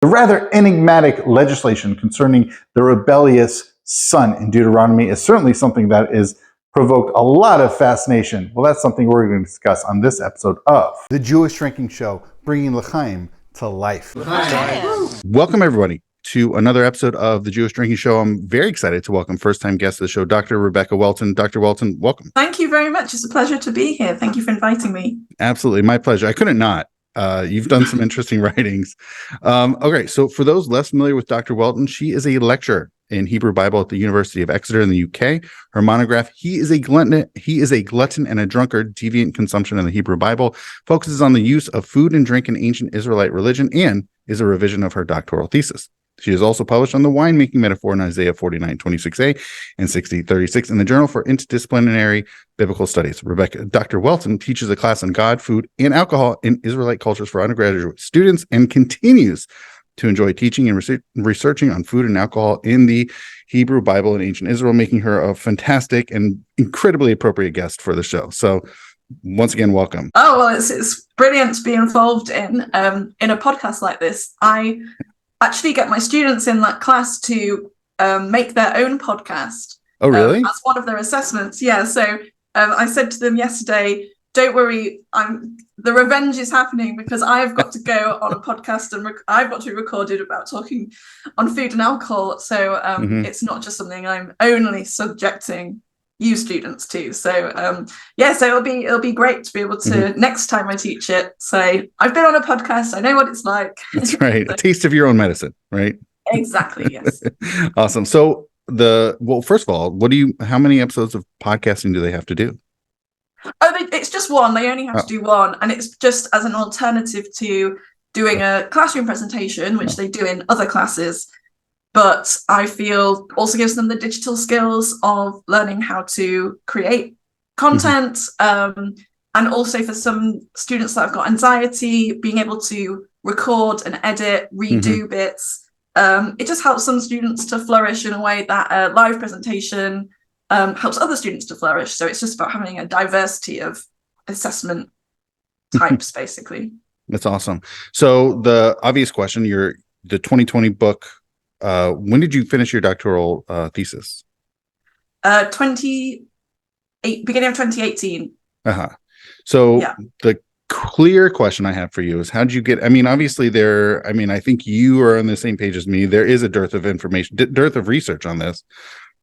The rather enigmatic legislation concerning the rebellious son in Deuteronomy is certainly something that is provoked a lot of fascination. Well, that's something we're going to discuss on this episode of The Jewish Drinking Show, bringing L'chaim to life. Welcome, everybody, to another episode of The Jewish Drinking Show. I'm very excited to welcome first-time guest of the show, Dr. Rebekah Welton. Dr. Welton, welcome. Thank you very much. It's a pleasure to be here. Thank you for inviting me. Absolutely, my pleasure. I couldn't not. You've done some interesting writings. Okay, so for those less familiar with Dr. Welton, she is a lecturer in Hebrew Bible at the University of Exeter in the UK. Her monograph, He is a Glutton and a Drunkard, Deviant Consumption in the Hebrew Bible, focuses on the use of food and drink in ancient Israelite religion and is a revision of her doctoral thesis. She is also published on the winemaking metaphor in Isaiah 49:26a and 60:36 in the Journal for Interdisciplinary Biblical Studies. Dr. Welton teaches a class on God, food, and alcohol in Israelite cultures for undergraduate students and continues to enjoy teaching and researching on food and alcohol in the Hebrew Bible in ancient Israel, making her a fantastic and incredibly appropriate guest for the show. So once again, welcome. Oh, well, it's brilliant to be involved in a podcast like this. I actually get my students in that class to make their own podcast. Oh, really? As one of their assessments. Yeah. So I said to them yesterday, don't worry, the revenge is happening because I've got to go on a podcast and I've got to be recorded about talking on food and alcohol. So it's not just something I'm only subjecting you students to. So so it'll be great to be able to next time I teach it say I've been on a podcast, I know what it's like. That's right. A taste of your own medicine, right? Exactly. Yes. Awesome. So first of all, how many episodes of podcasting do they have to do? Oh, it's just one. They only have to do one, and it's just as an alternative to doing a classroom presentation, which they do in other classes. But I feel also gives them the digital skills of learning how to create content, and also for some students that have got anxiety, being able to record and edit, redo bits. It just helps some students to flourish in a way that a live presentation helps other students to flourish. So it's just about having a diversity of assessment types, basically. That's awesome. So the obvious question, the 2020 book, when did you finish your doctoral thesis? Beginning of 2018. So the clear question I have for you is how did you get, obviously I think you are on the same page as me. There is a dearth of information, dearth of research on this.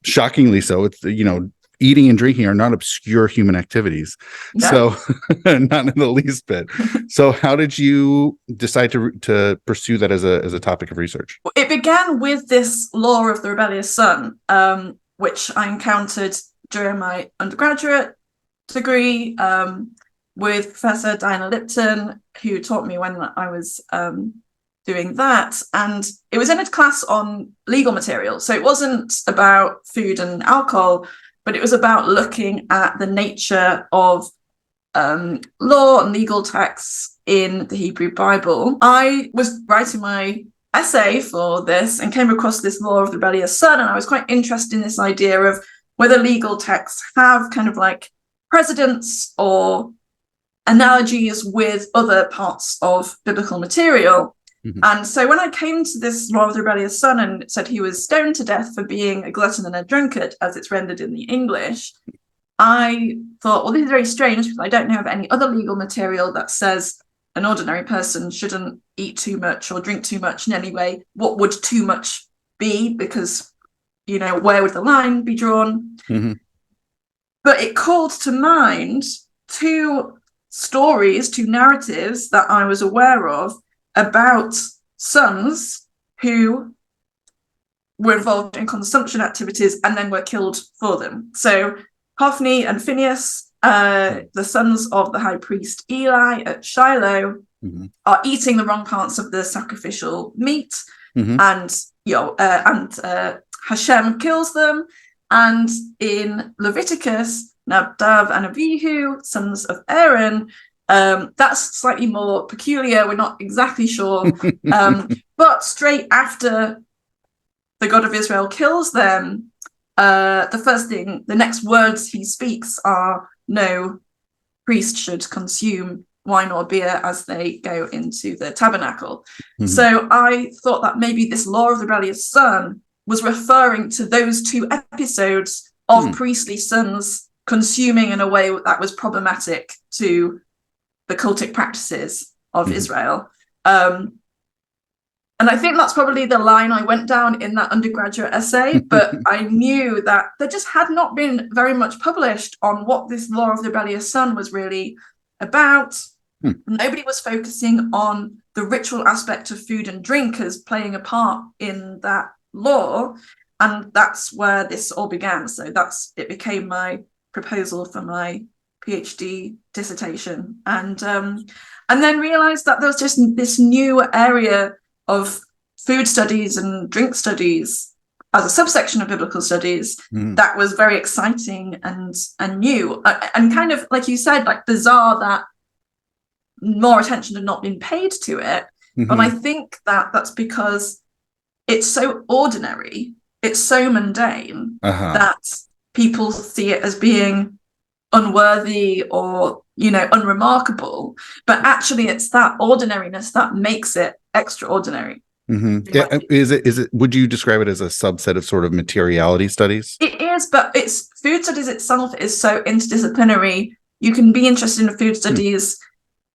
Shockingly so. It's, eating and drinking are not obscure human activities. No. So not in the least bit. So how did you decide to pursue that as a topic of research? It began with this law of the rebellious son, which I encountered during my undergraduate degree with Professor Diana Lipton, who taught me when I was doing that. And it was in a class on legal material. So it wasn't about food and alcohol, but it was about looking at the nature of law and legal texts in the Hebrew Bible. I was writing my essay for this and came across this law of the rebellious son, and I was quite interested in this idea of whether legal texts have kind of like precedents or analogies with other parts of biblical material. And so when I came to this law of the rebellious son and it said he was stoned to death for being a glutton and a drunkard, as it's rendered in the English, I thought, well, this is very strange because I don't know of any other legal material that says an ordinary person shouldn't eat too much or drink too much in any way. What would too much be? Because, where would the line be drawn? But it called to mind two narratives that I was aware of about sons who were involved in consumption activities and then were killed for them. So Hophni and Phinehas, the sons of the high priest Eli at Shiloh, are eating the wrong parts of the sacrificial meat, and Hashem kills them. And in Leviticus, Nadab and Abihu, sons of Aaron, that's slightly more peculiar. We're not exactly sure. But straight after the God of Israel kills them, the next words he speaks are, no priest should consume wine or beer as they go into the tabernacle. So I thought that maybe this Law of the Rebellious Son was referring to those 2 episodes of priestly sons consuming in a way that was problematic to the cultic practices of Israel. And I think that's probably the line I went down in that undergraduate essay, but I knew that there just had not been very much published on what this Law of the Rebellious Son was really about. Nobody was focusing on the ritual aspect of food and drink as playing a part in that law. And that's where this all began. So it became my proposal for my PhD dissertation. And then realized that there was just this new area of food studies and drink studies as a subsection of biblical studies that was very exciting and new, and kind of, like you said, like bizarre that more attention had not been paid to it. But I think that that's because it's so ordinary, it's so mundane that people see it as being unworthy or, unremarkable. But actually it's that ordinariness that makes it extraordinary. Yeah. Is it would you describe it as a subset of sort of materiality studies? It is, but it's food studies itself is so interdisciplinary. You can be interested in food studies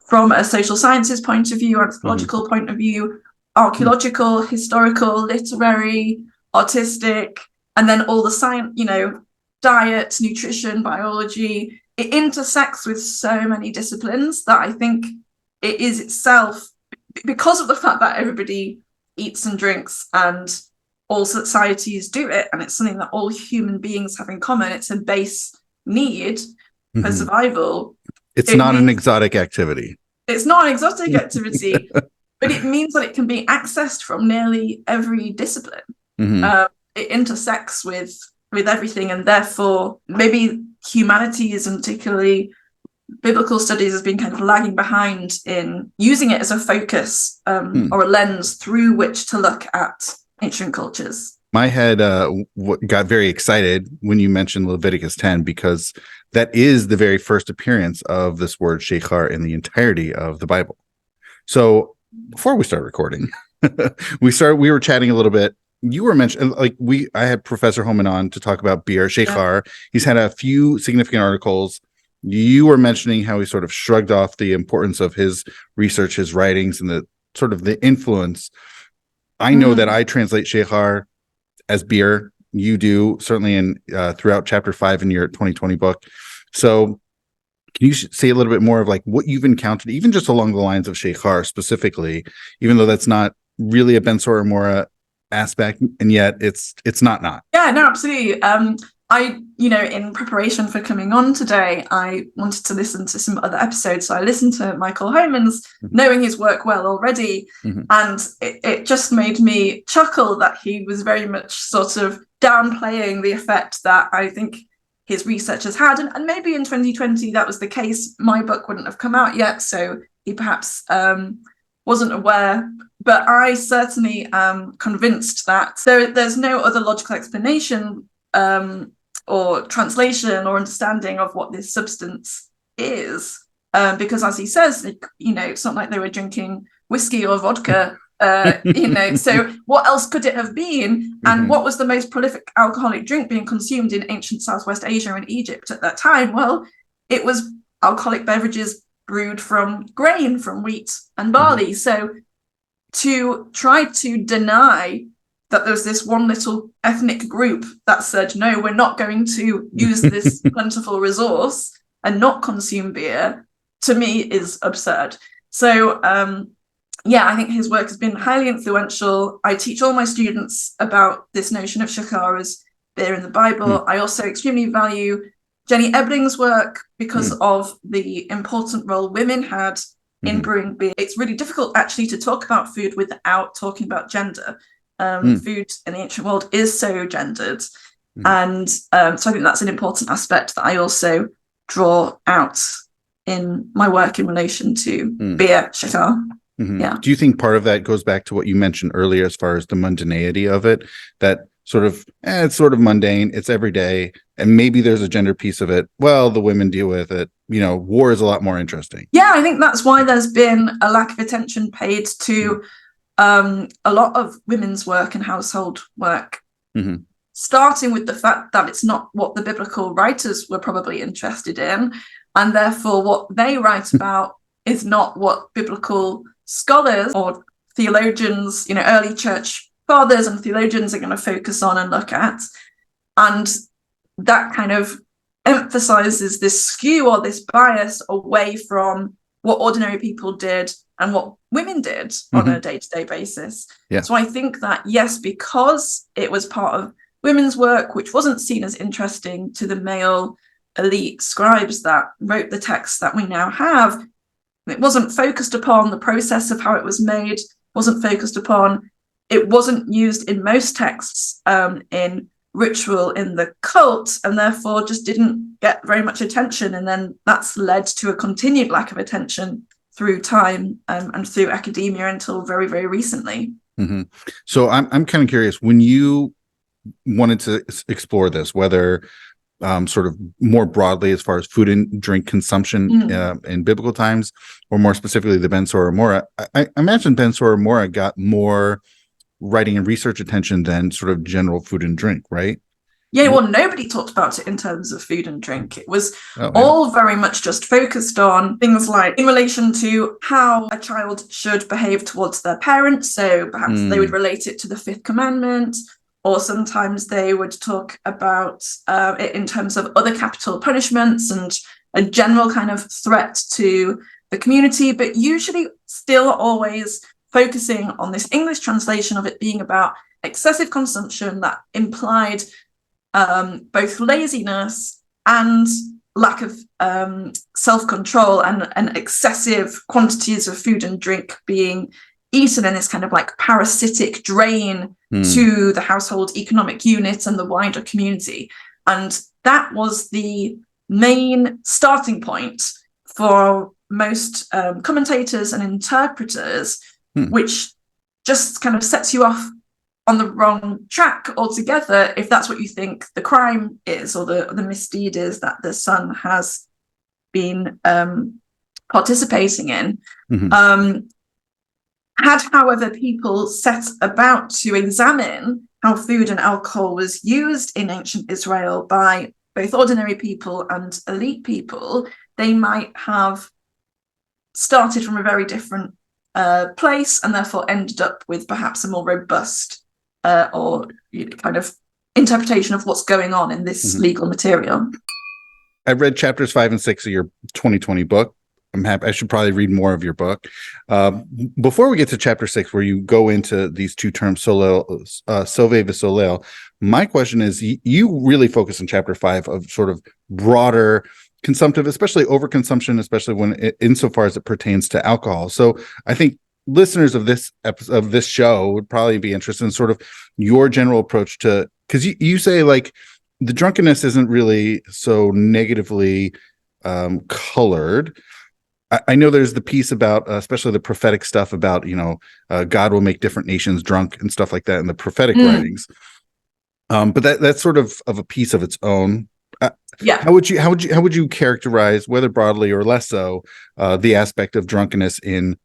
from a social sciences point of view, anthropological point of view, archaeological, historical, literary, artistic, and then all the science, diet, nutrition, biology. It intersects with so many disciplines that I think it is itself, because of the fact that everybody eats and drinks and all societies do it, and it's something that all human beings have in common. It's a base need for survival. It's not an exotic activity. It's not an exotic activity, but it means that it can be accessed from nearly every discipline. It intersects with everything, and therefore maybe humanities and particularly biblical studies has been kind of lagging behind in using it as a focus or a lens through which to look at ancient cultures. My head got very excited when you mentioned Leviticus 10, because that is the very first appearance of this word shechar in the entirety of the Bible. So before we start recording, we were chatting a little bit. You were mentioning, I had Professor Homan on to talk about beer, shechar. Yeah. He's had a few significant articles. You were mentioning how he sort of shrugged off the importance of his research, his writings, and the sort of the influence. I know that I translate shechar as beer. You do, certainly in throughout chapter 5 in your 2020 book. So can you say a little bit more of like what you've encountered, even just along the lines of shechar specifically, even though that's not really a Ben Sora Umoreh aspect, and yet it's not. Yeah, no, absolutely. I, in preparation for coming on today, I wanted to listen to some other episodes. So I listened to Michael Homan's, knowing his work well already. And it just made me chuckle that he was very much sort of downplaying the effect that I think his research has had. And maybe in 2020 that was the case. My book wouldn't have come out yet, so he perhaps wasn't aware. But I certainly am convinced that there's no other logical explanation or translation or understanding of what this substance is, because as he says, it's not like they were drinking whiskey or vodka, so what else could it have been? And what was the most prolific alcoholic drink being consumed in ancient Southwest Asia and Egypt at that time? Well, it was alcoholic beverages brewed from grain, from wheat and barley. So to try to deny that there was this one little ethnic group that said, no, we're not going to use this plentiful resource and not consume beer, to me is absurd. So, I think his work has been highly influential. I teach all my students about this notion of shechar as beer in the Bible. I also extremely value Jenny Ebling's work because of the important role women had in brewing beer. It's really difficult actually to talk about food without talking about gender. Food in the ancient world is so gendered. And so I think that's an important aspect that I also draw out in my work in relation to beer, shechar. Yeah. Do you think part of that goes back to what you mentioned earlier as far as the mundanity of it, that sort of, it's sort of mundane, it's every day, and maybe there's a gender piece of it? Well, the women deal with it. War is a lot more interesting. Yeah, I think that's why there's been a lack of attention paid to a lot of women's work and household work, Mhm. starting with the fact that it's not what the biblical writers were probably interested in, and therefore what they write about is not what biblical scholars or theologians, early church fathers and theologians are going to focus on and look at. And that kind of emphasizes this skew or this bias away from what ordinary people did and what women did on a day-to-day basis. Yeah. So I think that, yes, because it was part of women's work, which wasn't seen as interesting to the male elite scribes that wrote the texts that we now have, it wasn't focused upon the process of how it was made, wasn't focused upon, it wasn't used in most texts in ritual in the cult, and therefore just didn't get very much attention. And then that's led to a continued lack of attention through time and through academia until very, very recently. Mm-hmm. So I'm kind of curious, when you wanted to explore this, whether sort of more broadly as far as food and drink consumption in biblical times, or more specifically the Ben Sora Umoreh, I imagine Ben Sora Umoreh got more writing and research attention than sort of general food and drink, right? Yeah, well, nobody talked about it in terms of food and drink. It was all very much just focused on things like in relation to how a child should behave towards their parents. So perhaps they would relate it to the fifth commandment, or sometimes they would talk about it in terms of other capital punishments and a general kind of threat to the community, but usually still always focusing on this English translation of it being about excessive consumption that implied both laziness and lack of self-control and excessive quantities of food and drink being eaten in this kind of like parasitic drain to the household economic unit and the wider community. And that was the main starting point for most commentators and interpreters, which just kind of sets you off on the wrong track altogether if that's what you think the crime is or the misdeed is that the son has been participating in. Had, however, people set about to examine how food and alcohol was used in ancient Israel by both ordinary people and elite people, they might have started from a very different place and therefore ended up with perhaps a more robust or kind of interpretation of what's going on in this legal material. I read chapters 5 and 6 of your 2020 book. I'm happy. I should probably read more of your book. Before we get to chapter 6, where you go into these two terms, sovel v'solel, my question is, you really focus on chapter 5 of sort of broader consumptive, especially overconsumption, especially when insofar as it pertains to alcohol. So I think listeners of this episode, of this show, would probably be interested in sort of your general approach to, because you say like the drunkenness isn't really so negatively colored. I know there's the piece about, especially the prophetic stuff about, God will make different nations drunk and stuff like that in the prophetic writings. But that's sort of a piece of its own. Yeah. How would you characterize, whether broadly or less so, the aspect of drunkenness in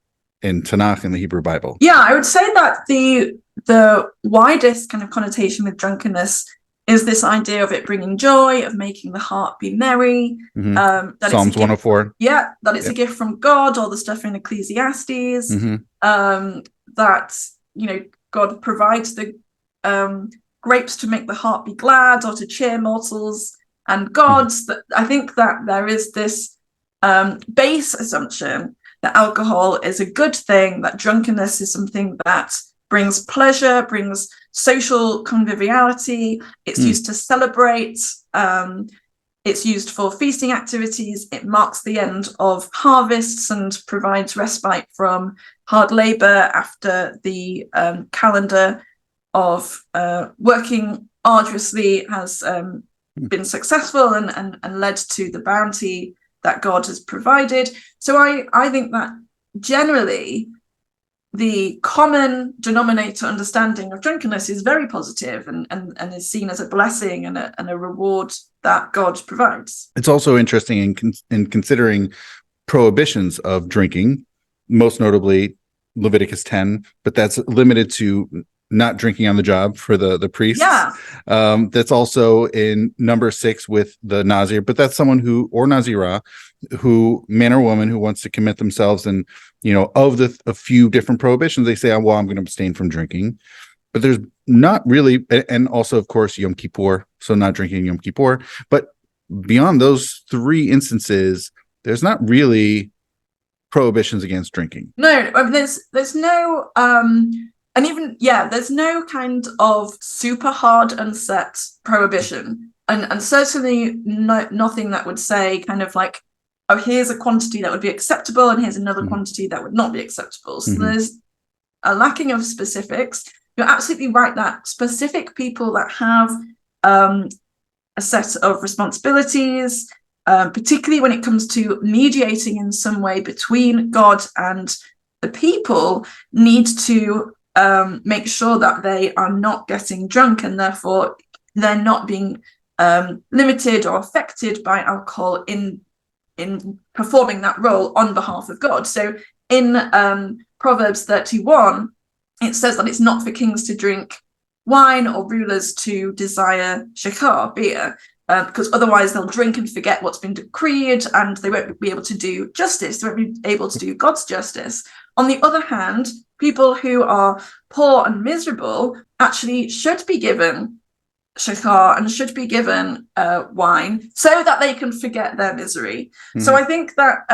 Tanakh and the Hebrew Bible? Yeah, I would say that the widest kind of connotation with drunkenness is this idea of it bringing joy, of making the heart be merry. That Psalms 104. Yeah, that it's a gift from God, all the stuff in Ecclesiastes. That, God provides the grapes to make the heart be glad or to cheer mortals and gods. That I think that there is this base assumption that alcohol is a good thing, that drunkenness is something that brings pleasure, brings social conviviality. It's used to celebrate. It's used for feasting activities. It marks the end of harvests and provides respite from hard labor after the calendar of working arduously has been successful and led to the bounty that God has provided. So I think that generally the common denominator understanding of drunkenness is very positive and is seen as a blessing and a reward that God provides. It's also interesting in considering prohibitions of drinking, most notably Leviticus 10, but that's limited to not drinking on the job for the priests. Yeah. That's also in number 6 with the Nazir, but that's someone who, or Nazirah, who, man or woman, who wants to commit themselves, and of a few different prohibitions, they say, well, I'm going to abstain from drinking. But there's not really, and also, of course, Yom Kippur, so not drinking Yom Kippur. But beyond those 3 instances, there's not really prohibitions against drinking. No, there's no and even there's no kind of super hard and set prohibition, and certainly nothing that would say kind of like, oh, here's a quantity that would be acceptable and here's another quantity that would not be acceptable. So there's a lacking of specifics. You're absolutely right that specific people that have a set of responsibilities, particularly when it comes to mediating in some way between God and the people, need to make sure that they are not getting drunk, and therefore they're not being limited or affected by alcohol in performing that role on behalf of God. So in Proverbs 31, it says that it's not for kings to drink wine or rulers to desire shakar, beer, because otherwise they'll drink and forget what's been decreed, and they won't be able to do justice. They won't be able to do God's justice. On the other hand, people who are poor and miserable actually should be given shakar and should be given wine so that they can forget their misery. So I think that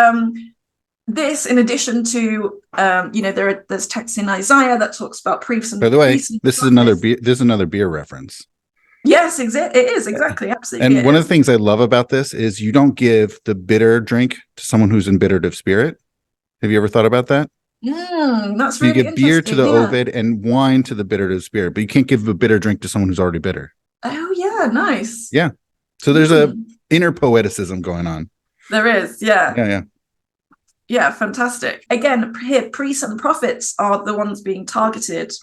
this, in addition to there's texts in Isaiah that talks about priests and by the way, priests, this is another beer reference. Yes, it is exactly, absolutely. And one of the things I love about this is you don't give the bitter drink to someone who's embittered of spirit. Have you ever thought about that? That's really you give beer to the Ovid and wine to the bitter of spirit, but you can't give a bitter drink to someone who's already bitter. Oh yeah, nice. Yeah. So there's a inner poeticism going on. There is, yeah. Yeah, fantastic. Again, here priests and prophets are the ones being targeted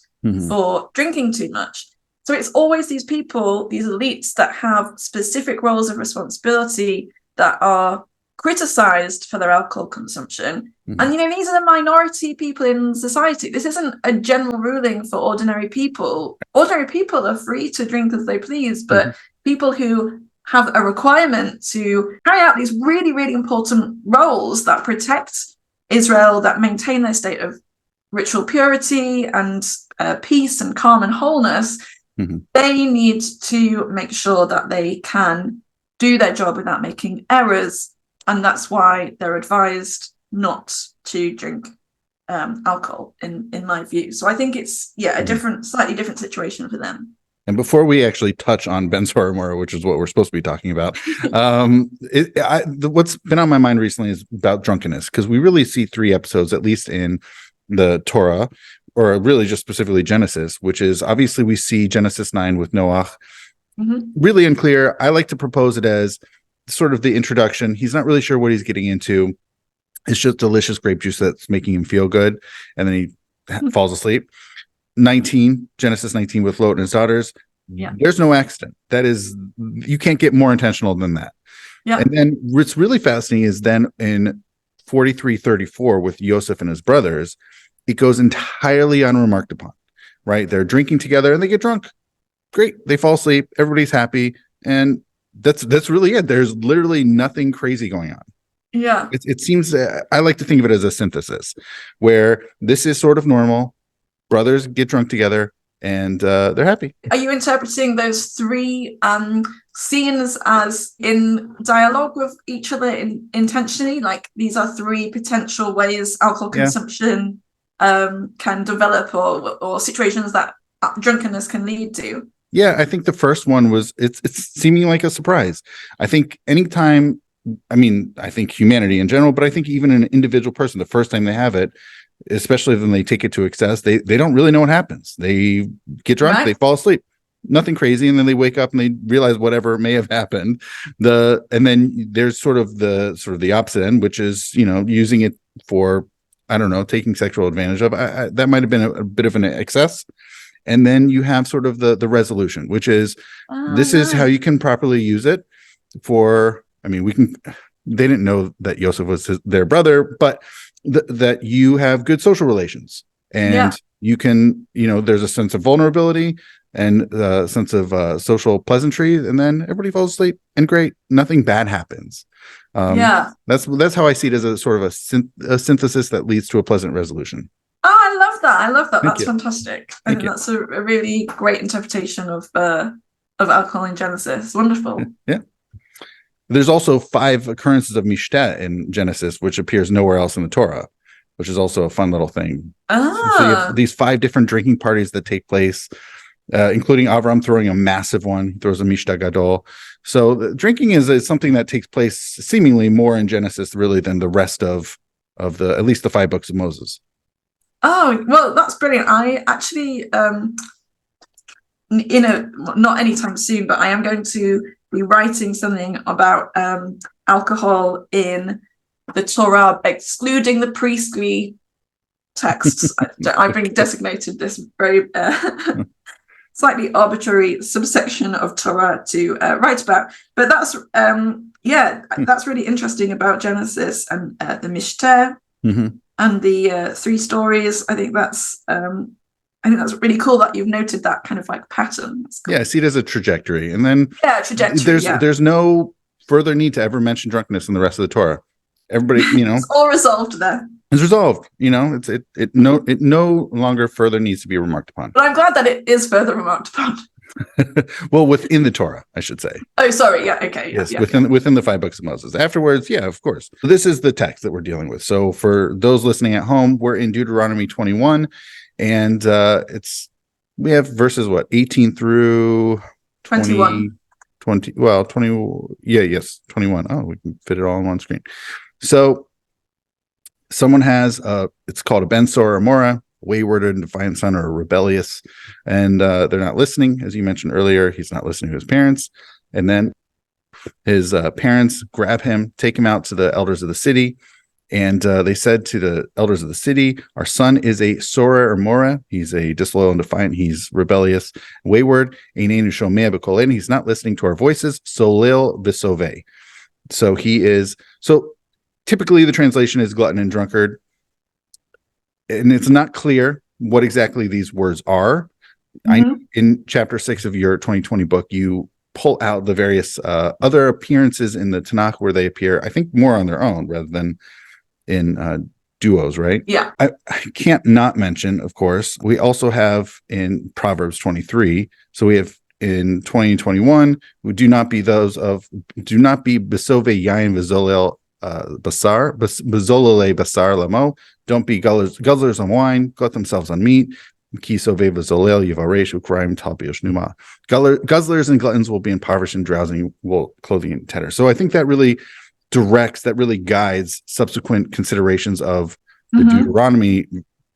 for drinking too much. So it's always these people, these elites that have specific roles of responsibility that are criticized for their alcohol consumption. And these are the minority people in society. This isn't a general ruling for ordinary people. Ordinary people are free to drink as they please, but people who have a requirement to carry out these really, really important roles that protect Israel, that maintain their state of ritual purity and peace and calm and wholeness, they need to make sure that they can do their job without making errors. And that's why they're advised not to drink alcohol, in my view. So I think it's, a slightly different situation for them. And before we actually touch on Ben Umoreh, which is what we're supposed to be talking about, what's been on my mind recently is about drunkenness, because we really see 3 episodes, at least in the Torah, or really just specifically Genesis, which is obviously we see Genesis 9 with Noah. Really unclear. I like to propose it as sort of the introduction. He's not really sure what he's getting into. It's just delicious grape juice that's making him feel good. And then he falls asleep. Genesis 19 with Lot and his daughters. There's no accident. That is, you can't get more intentional than that. And then what's really fascinating is then in 43:34 with Joseph and his brothers, it goes entirely unremarked upon, right? They're drinking together and they get drunk. Great. They fall asleep. Everybody's happy. And that's really it. There's literally nothing crazy going on. It seems, I like to think of it as a synthesis where this is sort of normal. Brothers get drunk together and they're happy. Are you interpreting those 3 scenes as in dialogue with each other intentionally? Like these are 3 potential ways alcohol consumption can develop, or situations that drunkenness can lead to? Yeah, I think the first one was it's seeming like a surprise. I think anytime, I think humanity in general, but I think even an individual person, the first time they have it, especially when they take it to excess, they don't really know what happens. They get drunk, they fall asleep, nothing crazy, and then they wake up and they realize whatever may have happened. And then there's sort of the opposite end, which is using it for, I don't know, taking sexual advantage of. That might have been a bit of an excess. And then you have sort of the resolution, which is this is how you can properly use it for. They didn't know that Joseph was their brother, but that you have good social relations And you can, there's a sense of vulnerability and a sense of social pleasantry, and then everybody falls asleep, and great, nothing bad happens. That's how I see it, as a sort of a synthesis that leads to a pleasant resolution. Oh, I love that. That's fantastic. I think you. that's a really great interpretation of alcohol in Genesis. Wonderful. Yeah. There's also 5 occurrences of mishteh in Genesis, which appears nowhere else in the Torah, which is also a fun little thing. So you have these 5 different drinking parties that take place, including Avram throwing a massive one. He throws a mishteh gadol. So drinking is something that takes place seemingly more in Genesis, really, than the rest of at least the 5 books of Moses. Oh, well, that's brilliant. I actually, not anytime soon, but I am going to be writing something about alcohol in the Torah, excluding the priestly texts. I've been designated this very slightly arbitrary subsection of Torah to write about. But that's that's really interesting about Genesis and the mishteh. Mm-hmm. And the 3 stories. I think that's really cool that you've noted that kind of like pattern. Cool. Yeah, I see it as a trajectory. And then there's no further need to ever mention drunkenness in the rest of the Torah. Everybody, it's all resolved there. It's resolved. It no longer further needs to be remarked upon. But I'm glad that it is further remarked upon. Well, within the Torah, I should say. Oh, sorry. Yeah. Okay. Yes. Within the 5 books of Moses. Afterwards, yeah, of course. This is the text that we're dealing with. So for those listening at home, we're in Deuteronomy 21, and we have verses 18 through 21. 21. Oh, we can fit it all on one screen. So someone has it's called a Ben Sor or Umoreh, Wayward and Deviant Son, or rebellious, and they're not listening. As you mentioned earlier, he's not listening to his parents, and then his parents grab him, take him out to the elders of the city, and they said to the elders of the city, "Our son is a Soreh or Umoreh. He's a disloyal and defiant. He's rebellious, wayward. Einenu shomea b'kolenu. He's not listening to our voices. Solil v'soveh." So he is. So typically, the translation is glutton and drunkard. And it's not clear what exactly these words are. Mm-hmm. In chapter 6 of your 2020 book, you pull out the various other appearances in the Tanakh where they appear, I think, more on their own rather than in duos, right? Yeah. I can't not mention, of course, we also have in Proverbs 23. So we have in 2021, do not be besove yain v'zolel basar, bezolele basar lamo. Don't be guzzlers on wine, glut themselves on meat. Guzzlers and gluttons will be impoverished and drowsing, will clothing and tatter. So I think that really guides subsequent considerations of the Deuteronomy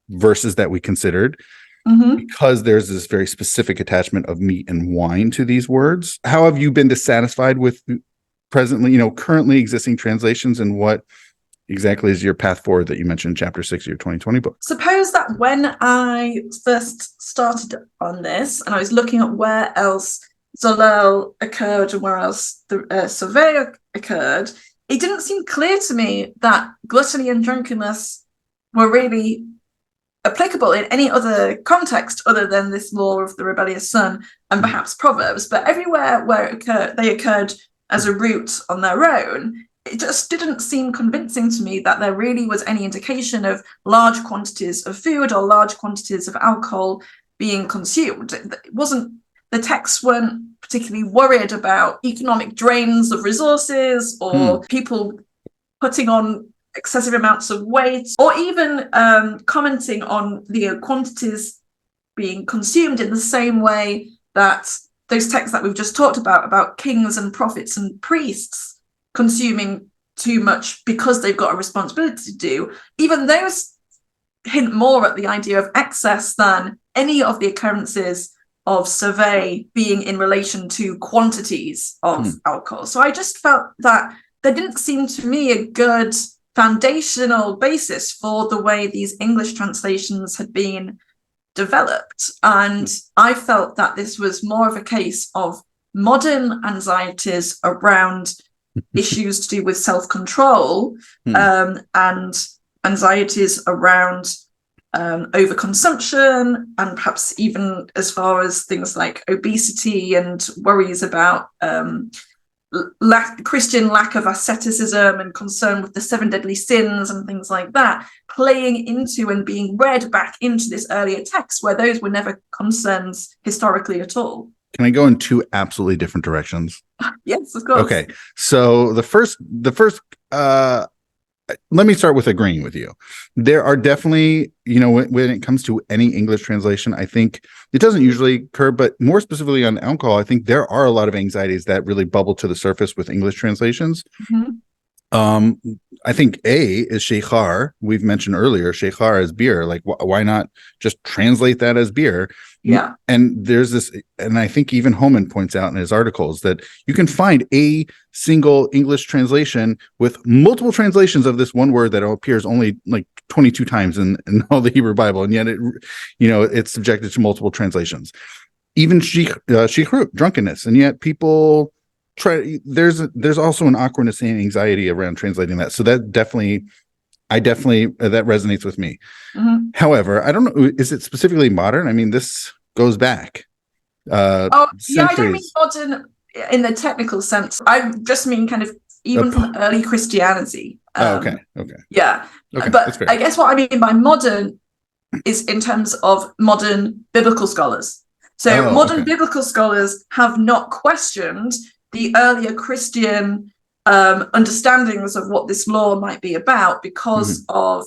verses that we considered, because there's this very specific attachment of meat and wine to these words. How have you been dissatisfied with currently existing translations, and what exactly is your path forward that you mentioned in chapter 6 of your 2020 book? Suppose that when I first started on this and I was looking at where else Zolel occurred and where else the survey occurred, it didn't seem clear to me that gluttony and drunkenness were really applicable in any other context other than this law of the rebellious son and perhaps Proverbs. But everywhere where they occurred as a root on their own, it just didn't seem convincing to me that there really was any indication of large quantities of food or large quantities of alcohol being consumed. The texts weren't particularly worried about economic drains of resources or people putting on excessive amounts of weight, or even commenting on the quantities being consumed in the same way that those texts that we've just talked about kings and prophets and priests consuming too much because they've got a responsibility to do. Even those hint more at the idea of excess than any of the occurrences of survey being in relation to quantities of alcohol. So I just felt that there didn't seem to me a good foundational basis for the way these English translations had been developed. And I felt that this was more of a case of modern anxieties around issues to do with self-control and anxieties around overconsumption, and perhaps even as far as things like obesity and worries about Christian lack of asceticism and concern with the 7 deadly sins and things like that, playing into and being read back into this earlier text where those were never concerns historically at all. Can I go in 2 absolutely different directions? Yes, of course. Okay. So the first let me start with agreeing with you. There are definitely, when it comes to any English translation, I think it doesn't usually occur, but more specifically on alcohol, I think there are a lot of anxieties that really bubble to the surface with English translations. Mm-hmm. I think A is sheikhar. We've mentioned earlier sheikhar as beer. Like, why not just translate that as beer? Yeah. And there's this, and I think even Homan points out in his articles that you can find a single English translation with multiple translations of this one word that appears only like 22 times in all the Hebrew Bible, and yet it's subjected to multiple translations. Even shikhrut, drunkenness, and yet people try. There's also an awkwardness and anxiety around translating that. So that definitely that resonates with me. Mm-hmm. However, I don't know, is it specifically modern? I mean, this goes back yeah, I don't mean centuries. modern in the technical sense. I just mean kind of even from early Christianity. Okay. Yeah. Okay, but I guess what I mean by modern is in terms of modern biblical scholars. So modern biblical scholars have not questioned the earlier Christian understandings of what this law might be about because of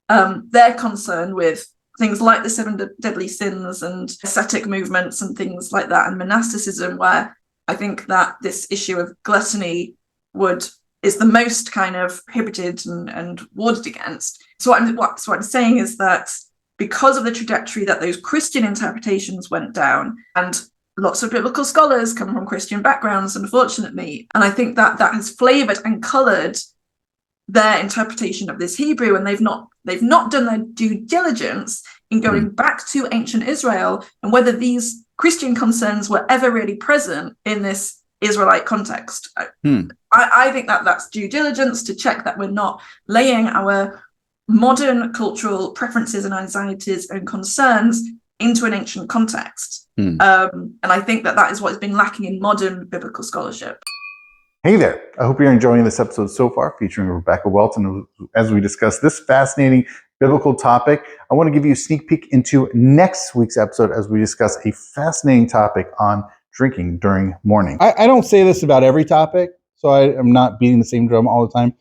their concern with things like the 7 deadly sins and ascetic movements and things like that, and monasticism, where I think that this issue of gluttony is the most kind of prohibited and warded against. So what I'm saying is that because of the trajectory that those Christian interpretations went down, and lots of biblical scholars come from Christian backgrounds, unfortunately, and I think that has flavored and colored their interpretation of this Hebrew, and they've not done their due diligence in going back to ancient Israel and whether these Christian concerns were ever really present in this Israelite context. I think that's due diligence to check that we're not laying our modern cultural preferences and anxieties and concerns into an ancient context. And I think that is what has been lacking in modern biblical scholarship. Hey there. I hope you're enjoying this episode so far, featuring Rebekah Welton as we discuss this fascinating biblical topic. I want to give you a sneak peek into next week's episode as we discuss a fascinating topic on drinking during mourning. I don't say this about every topic, so I'm not beating the same drum all the time.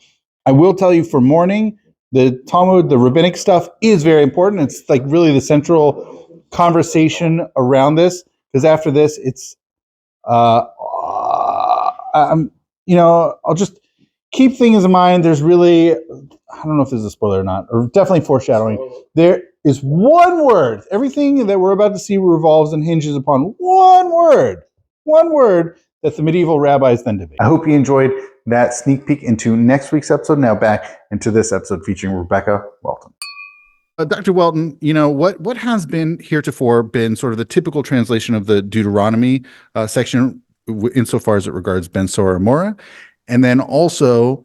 I will tell you for mourning, the Talmud, the rabbinic stuff is very important. It's like really the central conversation around this, because after this, it's I'll just keep things in mind. There's really, I don't know if this is a spoiler or not, or definitely foreshadowing. There is one word. Everything that we're about to see revolves and hinges upon one word that the medieval rabbis then debate. I hope you enjoyed that sneak peek into next week's episode. Now back into this episode featuring Rebekah Welton. Dr. Welton, what has been heretofore been sort of the typical translation of the Deuteronomy section insofar as it regards Ben Sora Umoreh, and then also,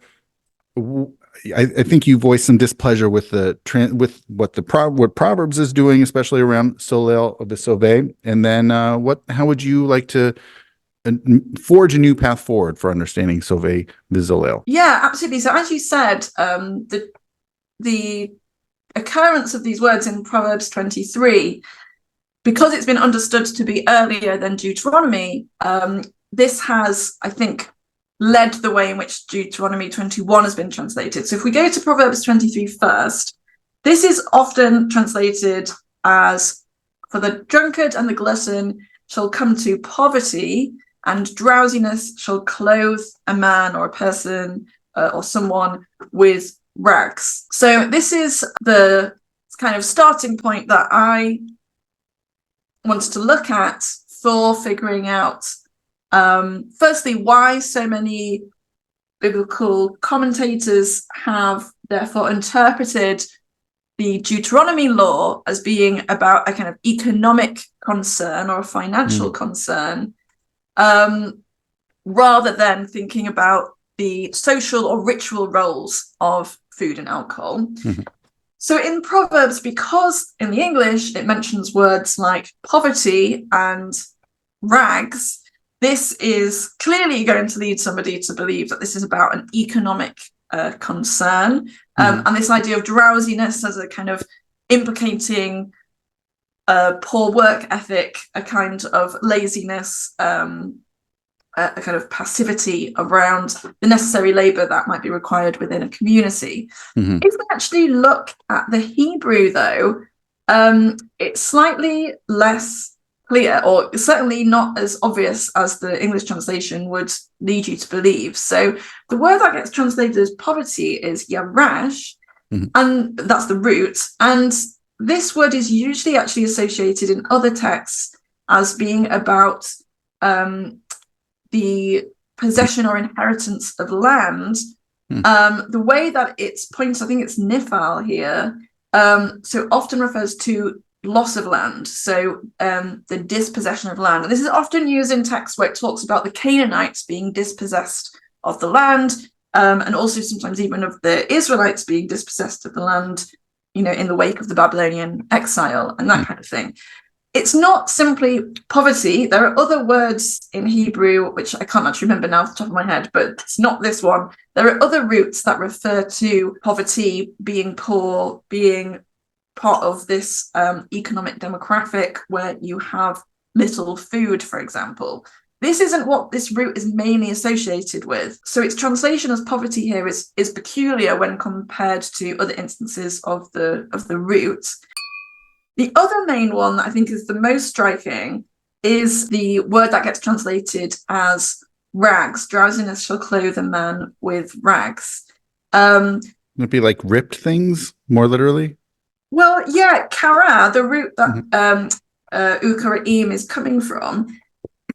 I think you voiced some displeasure with what Proverbs is doing, especially around Zolel of the Sove, and then how would you like to forge a new path forward for understanding Sove Zolel? Yeah, absolutely. So as you said, the occurrence of these words in Proverbs 23, because it's been understood to be earlier than Deuteronomy, this has, I think, led the way in which Deuteronomy 21 has been translated. So if we go to Proverbs 23 first, this is often translated as, "For the drunkard and the glutton shall come to poverty, and drowsiness shall clothe a man or a person or someone with rags." So this is the kind of starting point that I wanted to look at for figuring out, firstly, why so many biblical commentators have therefore interpreted the Deuteronomy law as being about a kind of economic concern or a financial concern, rather than thinking about the social or ritual roles of food and alcohol. So in Proverbs, because in the English it mentions words like poverty and rags, this is clearly going to lead somebody to believe that this is about an economic concern. And this idea of drowsiness as a kind of implicating poor work ethic, a kind of laziness, a kind of passivity around the necessary labor that might be required within a community. If we actually look at the Hebrew, though, it's slightly less clear, or certainly not as obvious as the English translation would lead you to believe. So the word that gets translated as poverty is yarash, and that's the root. And this word is usually actually associated in other texts as being about the possession or inheritance of land. The way that it's pointed, I think it's nifal here, so often refers to loss of land, so the dispossession of land. And this is often used in texts where it talks about the Canaanites being dispossessed of the land, and also sometimes even of the Israelites being dispossessed of the land, in the wake of the Babylonian exile and that kind of thing. It's not simply poverty. There are other words in Hebrew, which I can't actually remember now off the top of my head, but it's not this one. There are other roots that refer to poverty, being poor, being part of this economic demographic where you have little food, for example. This isn't what this root is mainly associated with. So its translation as poverty here is peculiar when compared to other instances of the root. The other main one that I think is the most striking is the word that gets translated as rags. Drowsiness shall clothe a man with rags. Would it be like ripped things, more literally? Well, yeah, kara, the root that ukaraim is coming from,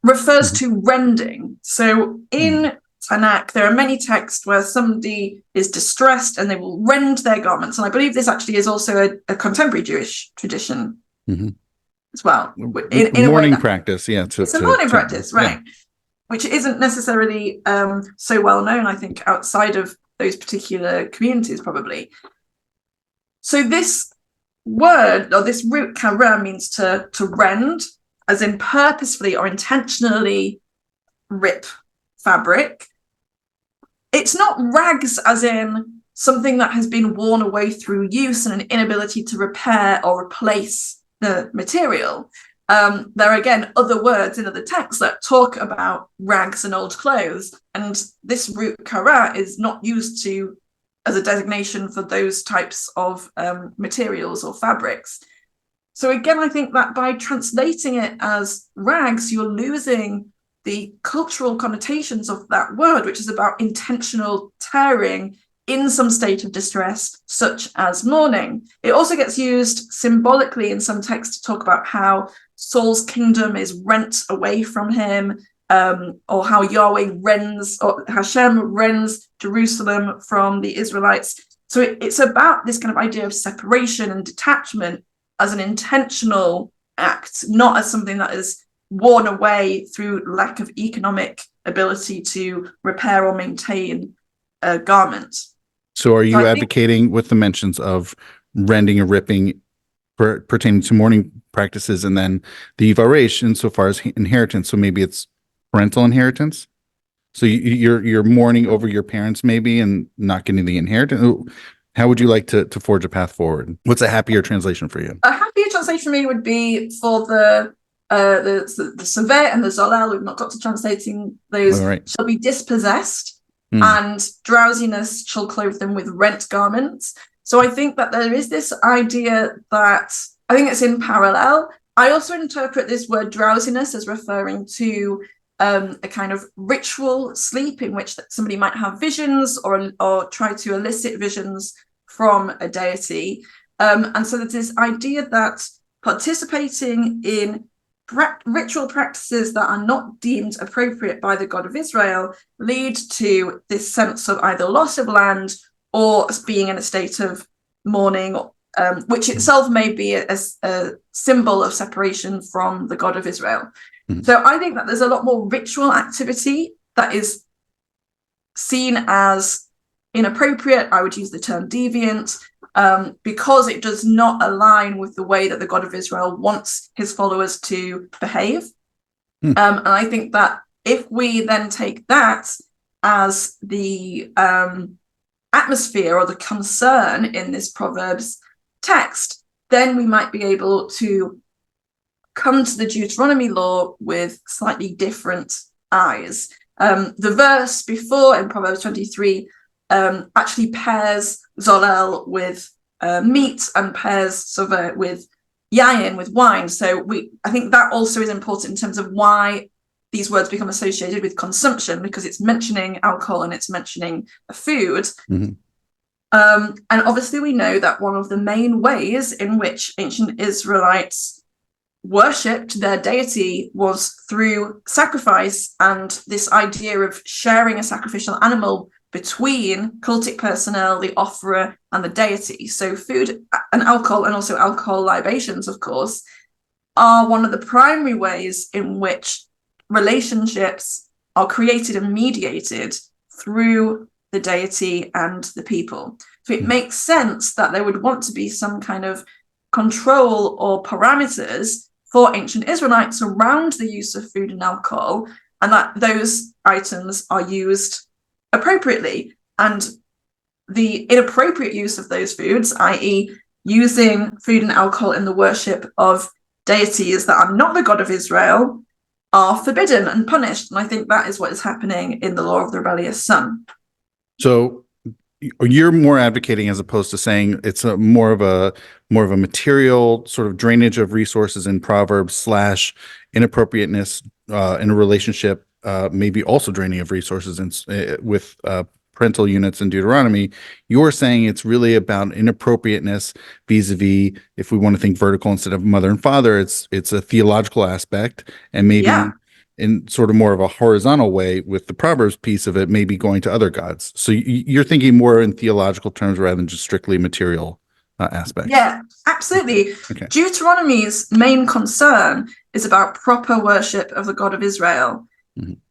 refers to rending. So in Tanakh, there are many texts where somebody is distressed and they will rend their garments. And I believe this actually is also a contemporary Jewish tradition as well. In mourning practice, yeah. It's a mourning practice, right? Yeah. Which isn't necessarily so well known, I think, outside of those particular communities, probably. So this word, or this root kara, means to rend, as in purposefully or intentionally rip fabric. It's not rags as in something that has been worn away through use and an inability to repair or replace the material. There are, again, other words in other texts that talk about rags and old clothes, and this root kara is not used as a designation for those types of materials or fabrics. So again, I think that by translating it as rags, you're losing the cultural connotations of that word, which is about intentional tearing in some state of distress, such as mourning. It also gets used symbolically in some texts to talk about how Saul's kingdom is rent away from him, or how Yahweh rends, or Hashem rends Jerusalem from the Israelites. So it's about this kind of idea of separation and detachment as an intentional act, not as something that is worn away through lack of economic ability to repair or maintain a garment. So are you advocating with the mentions of rending and ripping pertaining to mourning practices, and then the Varesh insofar as inheritance? So maybe it's parental inheritance. So you're mourning over your parents maybe and not getting the inheritance. How would you like to forge a path forward? What's a happier translation for you? A happier translation for me would be for the Sevet and the Zolel. We've not got to translating those. Right. Shall be dispossessed, and drowsiness shall clothe them with rent garments. So I think that there is this idea that I think it's in parallel. I also interpret this word drowsiness as referring to a kind of ritual sleep in which somebody might have visions or try to elicit visions from a deity. And so there's this idea that participating in ritual practices that are not deemed appropriate by the God of Israel lead to this sense of either loss of land or being in a state of mourning, which itself may be a symbol of separation from the God of Israel. So I think that there's a lot more ritual activity that is seen as inappropriate. I would use the term deviant. because it does not align with the way that the God of Israel wants his followers to behave. And I think that if we then take that as the atmosphere or the concern in this Proverbs text, then we might be able to come to the Deuteronomy law with slightly different eyes. The verse before in Proverbs 23 actually pairs zolel with meat and pairs sova with yayin, with wine. So I think that also is important in terms of why these words become associated with consumption, because it's mentioning alcohol and it's mentioning a food. And obviously we know that one of the main ways in which ancient Israelites worshipped their deity was through sacrifice, and this idea of sharing a sacrificial animal between cultic personnel, the offerer, and the deity. So food and alcohol, and also alcohol libations, of course, are one of the primary ways in which relationships are created and mediated through the deity and the people. So it makes sense that there would want to be some kind of control or parameters for ancient Israelites around the use of food and alcohol, and that those items are used appropriately. And the inappropriate use of those foods, i.e. using food and alcohol in the worship of deities that are not the God of Israel, are forbidden and punished. And I think that is what is happening in the law of the rebellious son. So you're more advocating, as opposed to saying it's more of a material sort of drainage of resources in Proverbs / inappropriateness in a relationship, maybe also draining of resources with parental units in Deuteronomy. You're saying it's really about inappropriateness vis-a-vis, if we want to think vertical instead of mother and father, it's a theological aspect, and maybe in sort of more of a horizontal way with the Proverbs piece of it, maybe going to other gods. So you're thinking more in theological terms rather than just strictly material aspects. Yeah, absolutely. Okay. Deuteronomy's main concern is about proper worship of the God of Israel.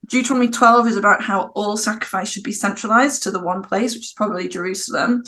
Deuteronomy 12 is about how all sacrifice should be centralized to the one place, which is probably Jerusalem.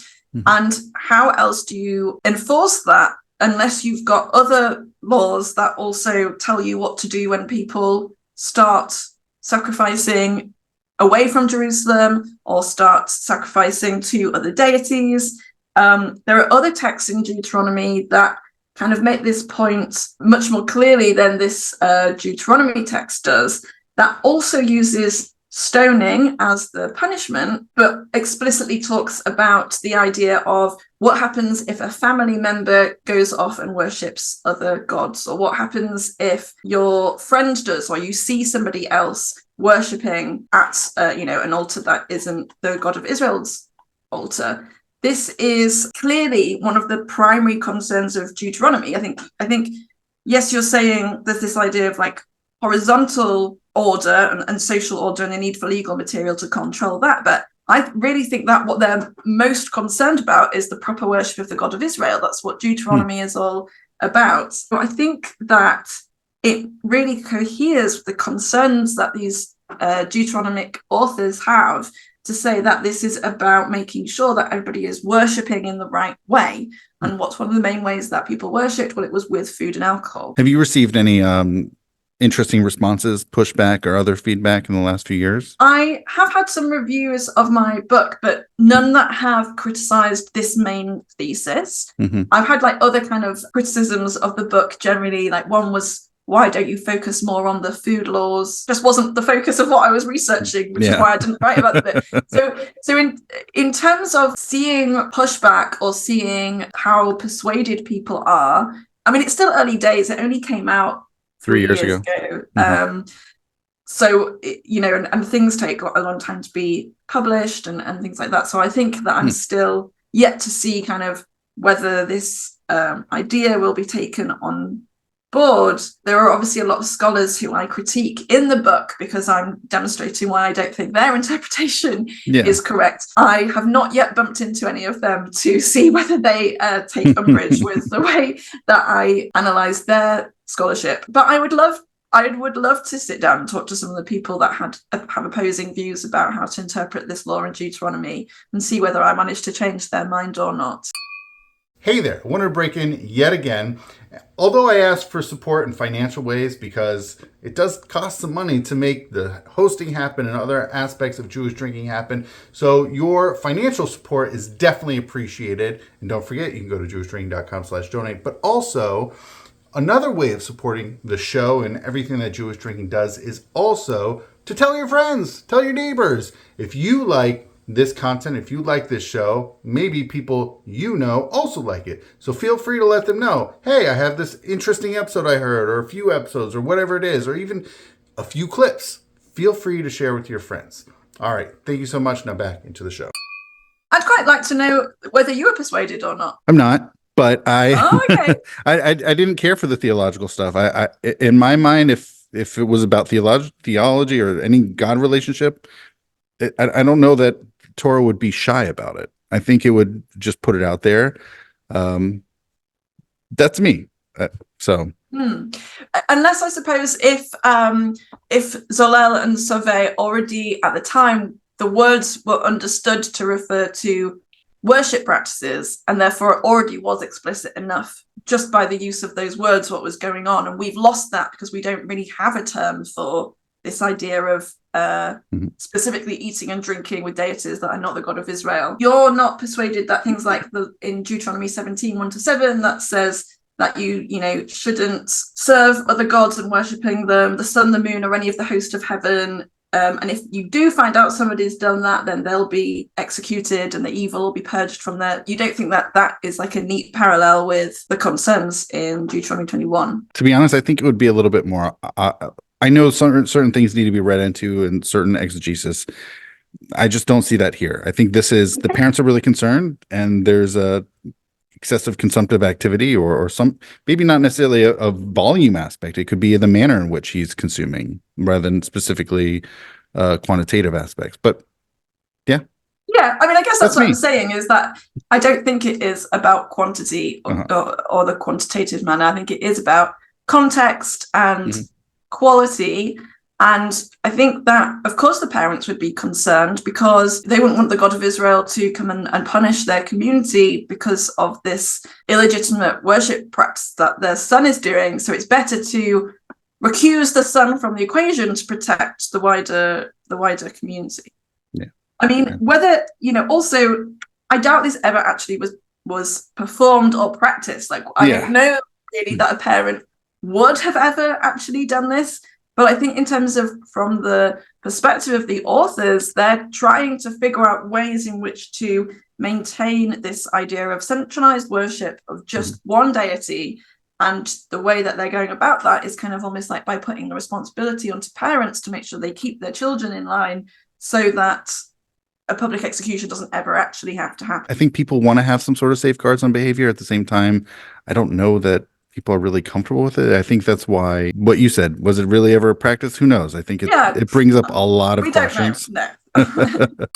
And how else do you enforce that unless you've got other laws that also tell you what to do when people start sacrificing away from Jerusalem or start sacrificing to other deities? There are other texts in Deuteronomy that kind of make this point much more clearly than this Deuteronomy text does, that also uses stoning as the punishment, but explicitly talks about the idea of what happens if a family member goes off and worships other gods, or what happens if your friend does, or you see somebody else worshipping at an altar that isn't the God of Israel's altar. This is clearly one of the primary concerns of Deuteronomy. I think yes, you're saying there's this idea of like horizontal order and social order and the need for legal material to control that, but I really think that what they're most concerned about is the proper worship of the God of Israel. That's what Deuteronomy is all about. So I think that it really coheres with the concerns that these Deuteronomic authors have, to say that this is about making sure that everybody is worshipping in the right way. And what's one of the main ways that people worshipped? Well, it was with food and alcohol. Have you received any interesting responses, pushback, or other feedback in the last few years? I have had some reviews of my book, but none that have criticized this main thesis. I've had like other kind of criticisms of the book generally. Like one was, why don't you focus more on the food laws? Just wasn't the focus of what I was researching, which is why I didn't write about the bit. So in terms of seeing pushback or seeing how persuaded people are, I mean, it's still early days. It only came out 3 years ago. So, and things take a long time to be published and things like that. So I think that I'm still yet to see kind of whether this idea will be taken on board. There are obviously a lot of scholars who I critique in the book because I'm demonstrating why I don't think their interpretation is correct. I have not yet bumped into any of them to see whether they take umbrage with the way that I analyze their scholarship. But I would love to sit down and talk to some of the people that have opposing views about how to interpret this law in Deuteronomy and see whether I managed to change their mind or not. Hey there, I wanted to break in yet again. Although I asked for support in financial ways because it does cost some money to make the hosting happen and other aspects of Jewish drinking happen. So your financial support is definitely appreciated. And don't forget, you can go to jewishdrinking.com/donate. But also, another way of supporting the show and everything that Jewish Drinking does is also to tell your friends, tell your neighbors. If you like this content, if you like this show, maybe people you know also like it. So feel free to let them know, hey, I have this interesting episode I heard, or a few episodes, or whatever it is, or even a few clips. Feel free to share with your friends. All right. Thank you so much. Now back into the show. I'd quite like to know whether you were persuaded or not. I'm not, but okay. I didn't care for the theological stuff. I in my mind, if it was about theology or any God relationship, I don't know that Torah would be shy about it. I think it would just put it out there. That's me. Unless I suppose if Zolel and Sauvé already at the time, the words were understood to refer to worship practices, and therefore it already was explicit enough just by the use of those words what was going on. And we've lost that because we don't really have a term for this idea of specifically eating and drinking with deities that are not the God of Israel. You're not persuaded that things like in Deuteronomy 17, 1-7, that says that you shouldn't serve other gods and worshipping them, the sun, the moon, or any of the host of heaven. And if you do find out somebody's done that, then they'll be executed and the evil will be purged from there. You don't think that that is like a neat parallel with the concerns in Deuteronomy 21? To be honest, I think it would be a little bit more... I know certain things need to be read into and certain exegesis. I just don't see that here. I think this is the parents are really concerned, and there's a excessive consumptive activity or some, maybe not necessarily a volume aspect. It could be the manner in which he's consuming rather than specifically quantitative aspects. But yeah. Yeah, I mean, I guess that's what I'm saying is that I don't think it is about quantity or the quantitative manner. I think it is about context and quality. And I think that, of course, the parents would be concerned because they wouldn't want the God of Israel to come and punish their community because of this illegitimate worship practice that their son is doing. So it's better to recuse the son from the equation to protect the wider community. Yeah. I mean, whether, also, I doubt this ever actually was performed or practiced. Like, I don't know really that a parent would have ever actually done this. But I think in terms of from the perspective of the authors, they're trying to figure out ways in which to maintain this idea of centralized worship of just one deity. And the way that they're going about that is kind of almost like by putting the responsibility onto parents to make sure they keep their children in line so that a public execution doesn't ever actually have to happen. I think people want to have some sort of safeguards on behavior. At the same time, I don't know that people are really comfortable with it. I think that's why what you said, was it really ever a practice? Who knows? I think it brings up a lot of questions. Don't know. No.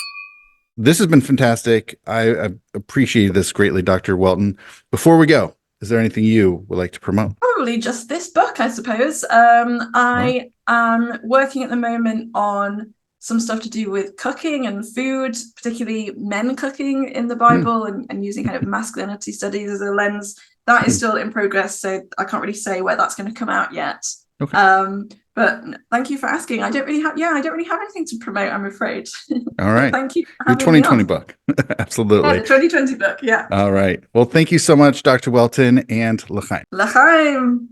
This has been fantastic. I appreciate this greatly, Dr. Welton. Before we go, is there anything you would like to promote? Probably just this book, I suppose. I am working at the moment on some stuff to do with cooking and food, particularly men cooking in the Bible and using kind of masculinity studies as a lens. That is still in progress, so I can't really say where that's going to come out yet. Okay. But thank you for asking. I don't really have anything to promote, I'm afraid. All right. Thank you. Your 2020 book. Absolutely. Yeah, the 2020 book. Yeah. All right. Well, thank you so much, Dr. Welton, and l'chaim. L'chaim.